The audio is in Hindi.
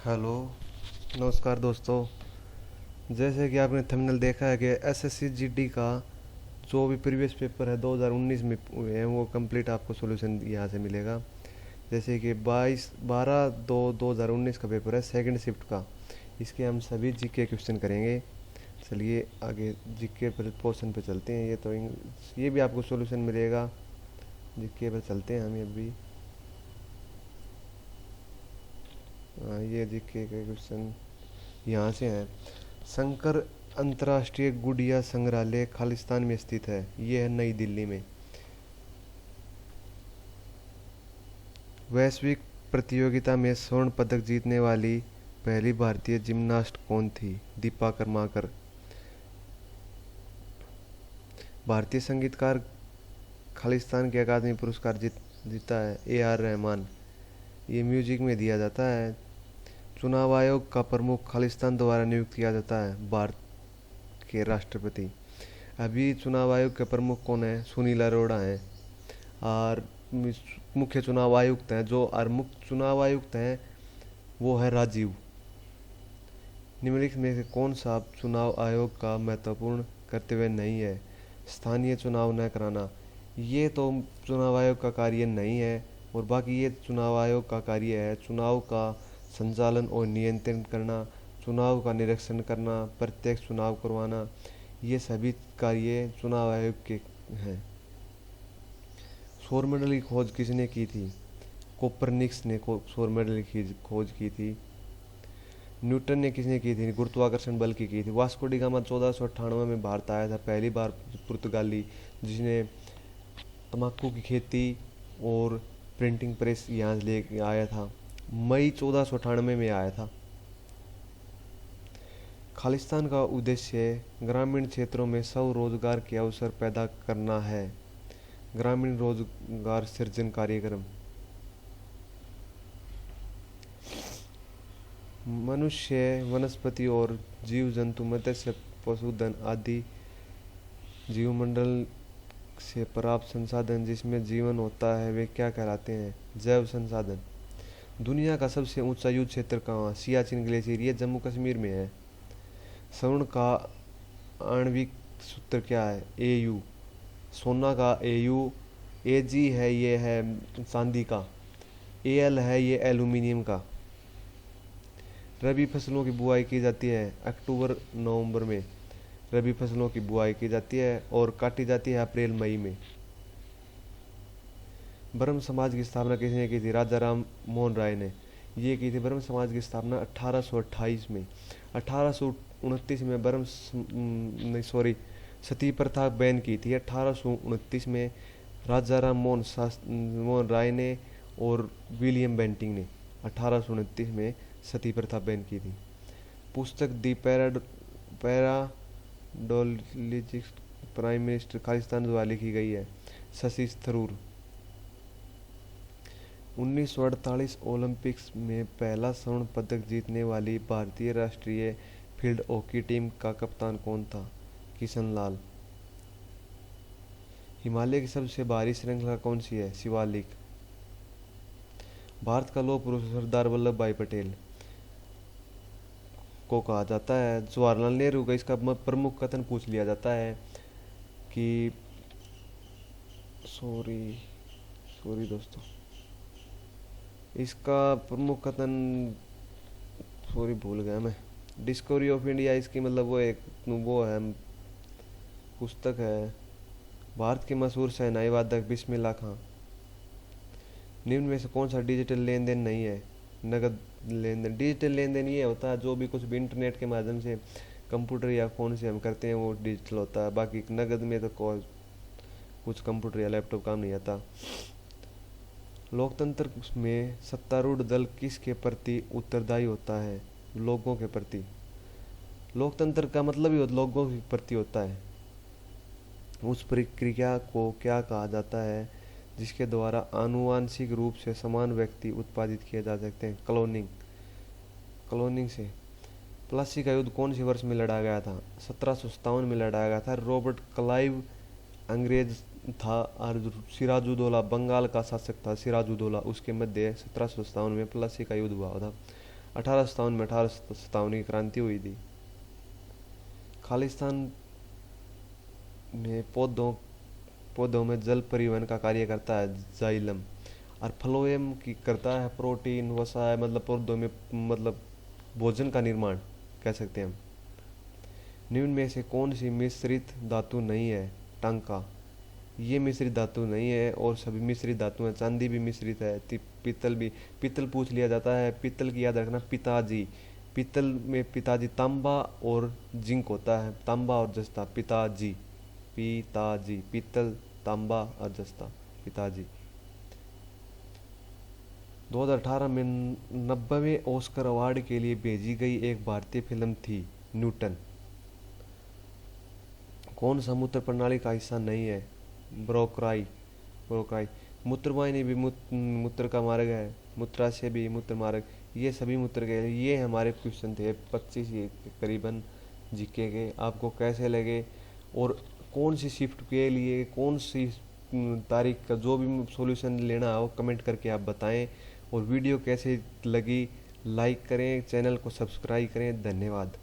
हेलो, नमस्कार दोस्तों। जैसे कि आपने थंबनेल देखा है कि एसएससी जीडी का जो भी प्रीवियस पेपर है 2019 में हुए हैं वो कंप्लीट आपको सॉल्यूशन यहाँ से मिलेगा। जैसे कि 22/2/2019 का पेपर है सेकंड शिफ्ट का। इसके हम सभी जीके क्वेश्चन करेंगे। चलिए आगे जीके पर पोर्शन पे चलते हैं। ये भी आपको सॉल्यूशन मिलेगा। जीके पर चलते हैं हम अभी। ये जीके के क्वेश्चन यहाँ से हैं। शंकर अंतर्राष्ट्रीय गुड़िया संग्रहालय खालिस्तान में स्थित है। ये है नई दिल्ली में। वैश्विक प्रतियोगिता में स्वर्ण पदक जीतने वाली पहली भारतीय जिम्नास्ट कौन थी? दीपा कर्माकर। भारतीय संगीतकार खालिस्तान के अकादमी पुरस्कार जीता है ए आर रहमान। ये म्यूजिक में दिया जाता है। चुनाव आयोग का प्रमुख खालिस्तान द्वारा नियुक्त किया जाता है। भारत के राष्ट्रपति। अभी चुनाव आयोग के प्रमुख कौन है? सुनील अरोड़ा हैं। और मुख्य चुनाव आयुक्त हैं जो और मुख्य चुनाव आयुक्त हैं वो है राजीव। निम्नलिखित में से कौन सा चुनाव आयोग का महत्वपूर्ण कर्तव्य नहीं है? स्थानीय चुनाव न कराना। ये तो चुनाव आयोग का कार्य नहीं है। और बाकी ये चुनाव आयोग का कार्य है चुनाव का संचालन और नियंत्रण करना, चुनाव का निरीक्षण करना, प्रत्यक्ष चुनाव करवाना। ये सभी कार्य चुनाव आयोग के हैं। सौर मंडल की खोज किसने की थी? कोपरनिकस ने सौर मंडल की खोज की थी। न्यूटन ने किसने की थी? गुरुत्वाकर्षण बल की थी। वास्को डी गामा 1498 में भारत आया था, पहली बार पुर्तगाली, जिसने तम्बाकू की खेती और प्रिंटिंग प्रेस यहाँ ले आया था। मई 1498 में आया था। खालिस्तान का उद्देश्य ग्रामीण क्षेत्रों में स्वरोजगार के अवसर पैदा करना है। ग्रामीण रोजगार सृजन कार्यक्रम। मनुष्य, वनस्पति और जीव जंतु, मत्स्य, पशुधन आदि जीवमंडल से प्राप्त संसाधन जिसमें जीवन होता है वे क्या कहलाते हैं? जैव संसाधन। दुनिया का सबसे ऊंचा युद्ध क्षेत्र कहाँ? सियाचिन ग्लेशियर। ये जम्मू कश्मीर में है। स्वर्ण का आणविक सूत्र क्या है? Au। सोना का Au। Ag है ये है चांदी का। Al है ये एल्यूमिनियम का। रबी फसलों की बुआई की जाती है अक्टूबर नवंबर में। रबी फसलों की बुआई की जाती है और काटी जाती है अप्रैल मई में। ब्रह्म समाज की स्थापना किसने की थी? राजा राम मोहन राय ने ये की थी। ब्रह्म समाज की स्थापना 1828 में। 1829 में सती प्रथा बैन की थी 1829 में राजा राम मोहन राय ने और विलियम बेंटिंग ने 1829 में सती प्रथा बैन की थी। पुस्तक दी पैराडोलिजिस्ट प्राइम मिनिस्टर खालिस्तान द्वारा लिखी गई है। शशि थरूर। 1948 ओलंपिक्स में पहला स्वर्ण पदक जीतने वाली भारतीय राष्ट्रीय फील्ड हॉकी टीम का कप्तान कौन था? किशन लाल। हिमालय की सबसे भारी श्रृंखला कौन सी है? शिवालिक। भारत का लौह पुरुष सरदार वल्लभ भाई पटेल को कहा जाता है। जवाहरलाल नेहरू का इसका प्रमुख कथन पूछ लिया जाता है कि सॉरी सॉरी दोस्तों, इसका प्रमुख कथन सॉरी भूल गया मैं। डिस्कवरी ऑफ इंडिया इसकी मतलब वो है पुस्तक है। भारत के मशहूर शहनाई वादक बिस्मिल्लाह खां। निम्न में से कौन सा डिजिटल लेन देन नहीं है? नगद लेन देन। डिजिटल लेन देन ये होता है जो भी कुछ भी इंटरनेट के माध्यम से कंप्यूटर या फ़ोन से हम करते हैं वो डिजिटल होता है। बाकी नगद में तो कुछ कंप्यूटर या लैपटॉप काम नहीं आता। लोकतंत्र में सत्तारूढ़ दल किसके प्रति उत्तरदायी होता है? लोगों के प्रति। लोकतंत्र का मतलब ही लोगों के प्रति होता है। उस प्रक्रिया को क्या कहा जाता है जिसके द्वारा आनुवांशिक रूप से समान व्यक्ति उत्पादित किए जा सकते हैं? क्लोनिंग। क्लोनिंग से। प्लासी का युद्ध कौन से वर्ष में लड़ा गया था? 1757 में लड़ा गया था। रॉबर्ट क्लाइव अंग्रेज था और सिराजुद्दौला बंगाल का शासक था। सिराजुद्दौला उसके मध्य 1757 में प्लासी का युद्ध हुआ था। 1857 में 1857 की क्रांति हुई थी। खालिस्तान में पौधों में जल परिवहन का कार्य करता है जाइलम, और फ्लोएम की करता है प्रोटीन वसा है, मतलब पौधों में मतलब भोजन का निर्माण कह सकते हैं हम। निम्न में से कौन सी मिश्रित धातु नहीं है? टांका, ये मिश्रित धातु नहीं है, और सभी मिश्रित धातु हैं। चांदी भी मिश्रित है, पीतल भी। पीतल पूछ लिया जाता है, पीतल की याद रखना पिताजी। पीतल में पिताजी तांबा और जिंक होता है, तांबा और जस्ता, पिताजी। पिताजी, पीतल, तांबा और जस्ता, पिताजी। 2018 में 90वें ऑस्कर अवार्ड के लिए भेजी गई एक भारतीय फिल्म थी न्यूटन। कौन सा मूत्र प्रणाली का हिस्सा नहीं है? ब्रोक्राई। मूत्रवाहिनी भी मूत्र का मार्ग है, मूत्राशय भी मूत्र मार्ग। ये सभी मूत्र के। ये हमारे क्वेश्चन थे 25 ये करीबन जीके के। आपको कैसे लगे, और कौन सी शिफ्ट के लिए कौन सी तारीख का जो भी सॉल्यूशन लेना हो कमेंट करके आप बताएं। और वीडियो कैसे लगी लाइक करें, चैनल को सब्सक्राइब करें। धन्यवाद।